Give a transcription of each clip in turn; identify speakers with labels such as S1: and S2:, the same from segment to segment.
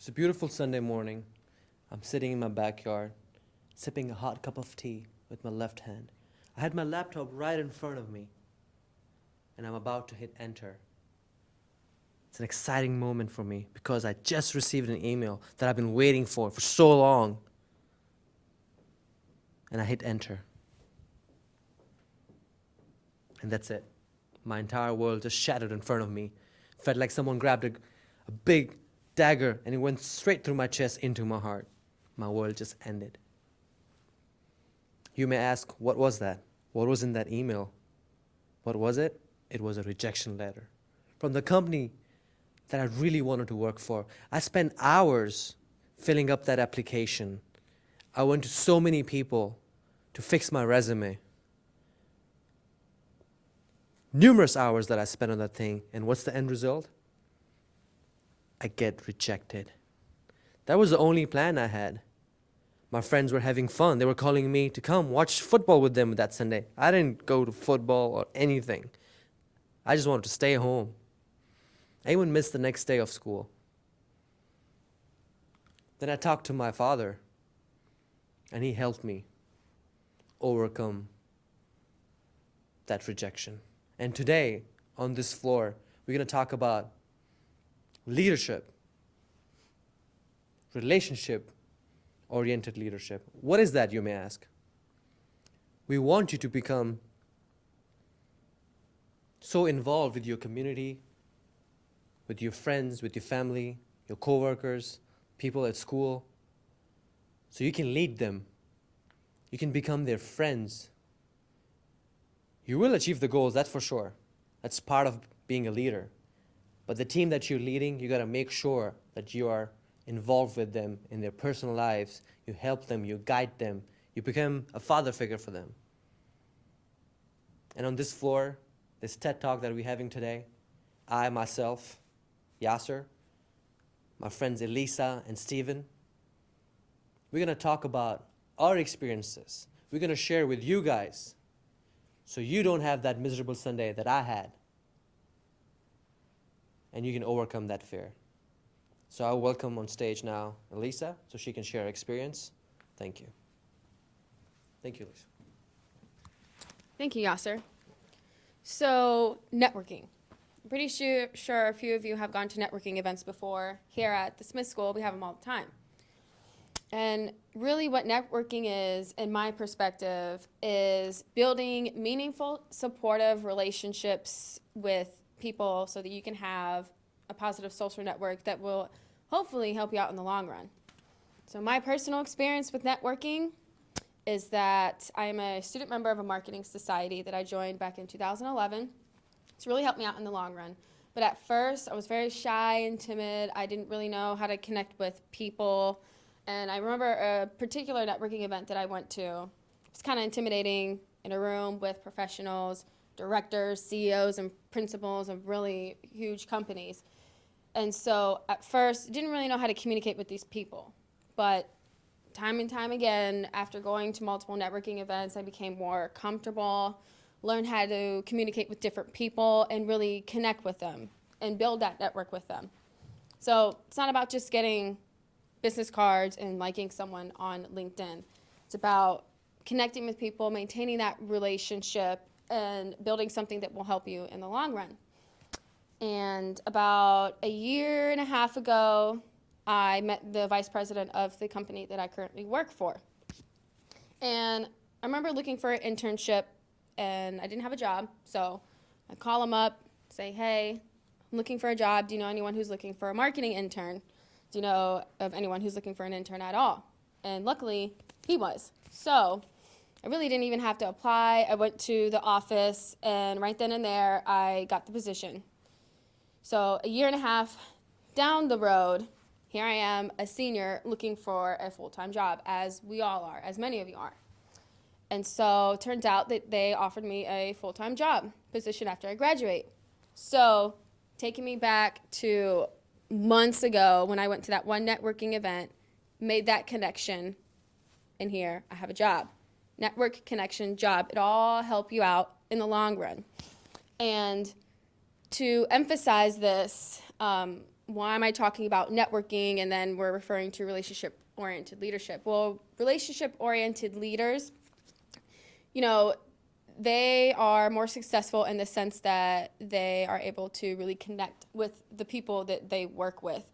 S1: It's a beautiful Sunday morning. I'm sitting in my backyard, sipping a hot cup of tea with my left hand. I had my laptop right in front of me, and I'm about to hit enter. It's an exciting moment for me because I just received an email that I've been waiting for so long. And I hit enter. And that's it. My entire world just shattered in front of me. Felt like someone grabbed a big dagger and it went straight through my chest into my heart. My world just ended. You may ask, what was that? What was in that email? What was it? It was a rejection letter from the company that I really wanted to work for. I spent hours filling up that application. I went to so many people to fix my resume. Numerous hours that I spent on that thing. And what's the end result? I get rejected. That was the only plan I had. My friends were having fun. They were calling me to come watch football with them that Sunday. I didn't go to football or anything. I just wanted to stay home. I even missed the next day of school. Then I talked to my father, and he helped me overcome that rejection. And today, on this floor, we're going to talk about leadership, relationship-oriented leadership. What is that, you may ask? We want you to become so involved with your community, with your friends, with your family, your coworkers, people at school, so you can lead them. You can become their friends. You will achieve the goals, that's for sure. That's part of being a leader. But the team that you're leading, you got to make sure that you are involved with them in their personal lives. You help them, you guide them, you become a father figure for them. And on this floor, this TED Talk that we're having today, I, myself, Yasser, my friends Elisa and Steven, we're going to talk about our experiences. We're going to share with you guys so you don't have that miserable Sunday that I had. And you can overcome that fear. So I'll welcome on stage now Elisa so she can share her experience. Thank you. Thank you, Elisa.
S2: Thank you, Yasser. So, networking. I'm pretty sure a few of you have gone to networking events before. Here at the Smith School, we have them all the time. And really what networking is, in my perspective, is building meaningful, supportive relationships with people so that you can have a positive social network that will hopefully help you out in the long run. So my personal experience with networking is that I am a student member of a marketing society that I joined back in 2011. It's really helped me out in the long run. But at first, I was very shy and timid. I didn't really know how to connect with people. And I remember a particular networking event that I went to. It was kind of intimidating, in a room with professionals, directors, CEOs, and principals of really huge companies. And so at first, didn't really know how to communicate with these people. But time and time again, after going to multiple networking events, I became more comfortable, learned how to communicate with different people, and really connect with them and build that network with them. So it's not about just getting business cards and liking someone on LinkedIn. It's about connecting with people, maintaining that relationship, and building something that will help you in the long run. And about a year and a half ago, I met the vice president of the company that I currently work for. And I remember looking for an internship, and I didn't have a job. So I call him up, say, hey, I'm looking for a job. Do you know anyone who's looking for a marketing intern? Do you know of anyone who's looking for an intern at all? And luckily, he was. So I really didn't even have to apply. I went to the office, and right then and there, I got the position. So a year and a half down the road, here I am, a senior looking for a full-time job, as we all are, as many of you are. And so it turns out that they offered me a full-time job position after I graduate. So taking me back to months ago when I went to that one networking event, made that connection, and here I have a job. Network, connection, job, it all help you out in the long run. And to emphasize this, why am I talking about networking and then we're referring to relationship-oriented leadership? Well, relationship-oriented leaders, you know, they are more successful in the sense that they are able to really connect with the people that they work with.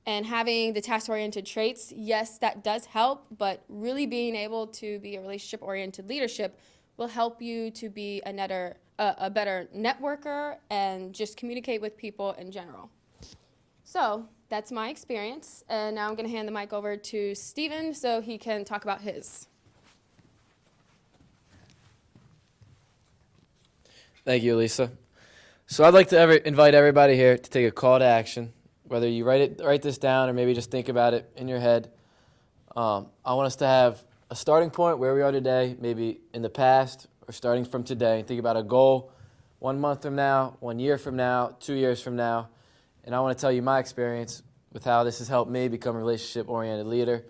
S2: And having the task-oriented traits, yes, that does help, but really being able to be a relationship-oriented leadership will help you to be a better networker and just communicate with people in general. So that's my experience, and now I'm going to hand the mic over to Steven so he can talk about his.
S3: Thank you, Lisa. So I'd like to invite everybody here to take a call to action, whether you write this down or maybe just think about it in your head. I want us to have a starting point where we are today, maybe in the past or starting from today, and think about a goal 1 month from now, 1 year from now, 2 years from now. And I want to tell you my experience with how this has helped me become a relationship-oriented leader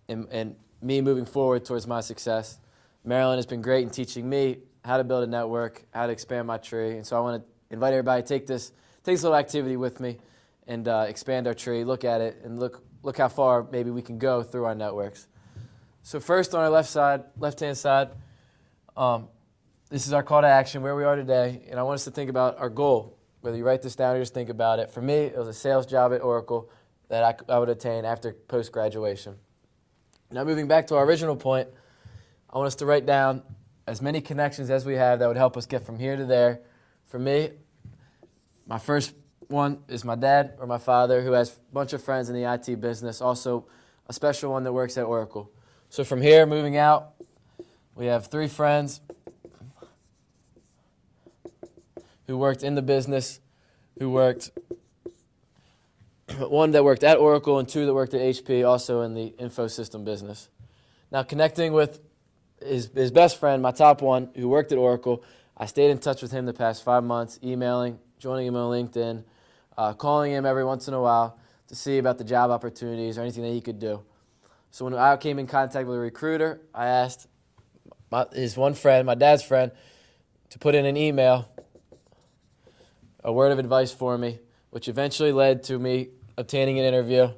S3: and me moving forward towards my success. Marilyn has been great in teaching me how to build a network, how to expand my tree. And so I want to invite everybody to take this little activity with me and expand our tree, look at it, and look how far maybe we can go through our networks. So first on our left-hand side, this is our call to action, where we are today. And I want us to think about our goal, whether you write this down or just think about it. For me, it was a sales job at Oracle that I would attain after post-graduation. Now moving back to our original point, I want us to write down as many connections as we have that would help us get from here to there. For me, my first one is my dad or my father, who has a bunch of friends in the IT business, also a special one that works at Oracle. So from here, moving out, we have 3 friends who worked in the business, one that worked at Oracle and 2 that worked at HP, also in the info system business. Now connecting with his best friend, my top one, who worked at Oracle, I stayed in touch with him the past 5 months, emailing, joining him on LinkedIn, calling him every once in a while to see about the job opportunities or anything that he could do. So when I came in contact with a recruiter, I asked his one friend, my dad's friend, to put in an email, a word of advice for me, which eventually led to me obtaining an interview,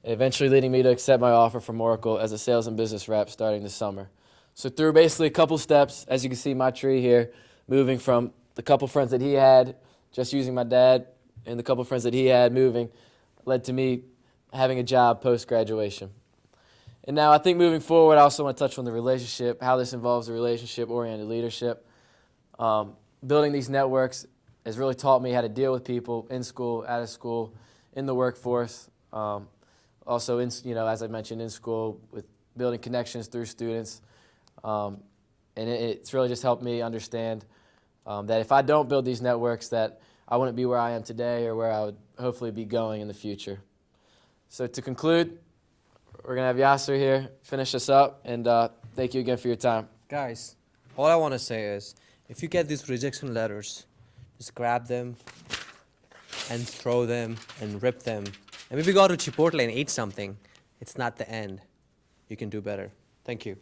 S3: eventually leading me to accept my offer from Oracle as a sales and business rep starting this summer. So through basically a couple steps, as you can see my tree here, moving from the couple friends that he had, just using my dad, and the couple friends that he had moving, led to me having a job post-graduation. And now I think moving forward, I also want to touch on the relationship, how this involves the relationship-oriented leadership. Building these networks has really taught me how to deal with people in school, out of school, in the workforce. Also, as I mentioned, in school, with building connections through students. And it's really just helped me understand that if I don't build these networks, that I wouldn't be where I am today or where I would hopefully be going in the future. So to conclude, we're going to have Yasser here finish us up, and thank you again for your time.
S1: Guys, all I want to say is, if you get these rejection letters, just grab them and throw them and rip them. And maybe go to Chipotle and eat something. It's not the end. You can do better. Thank you.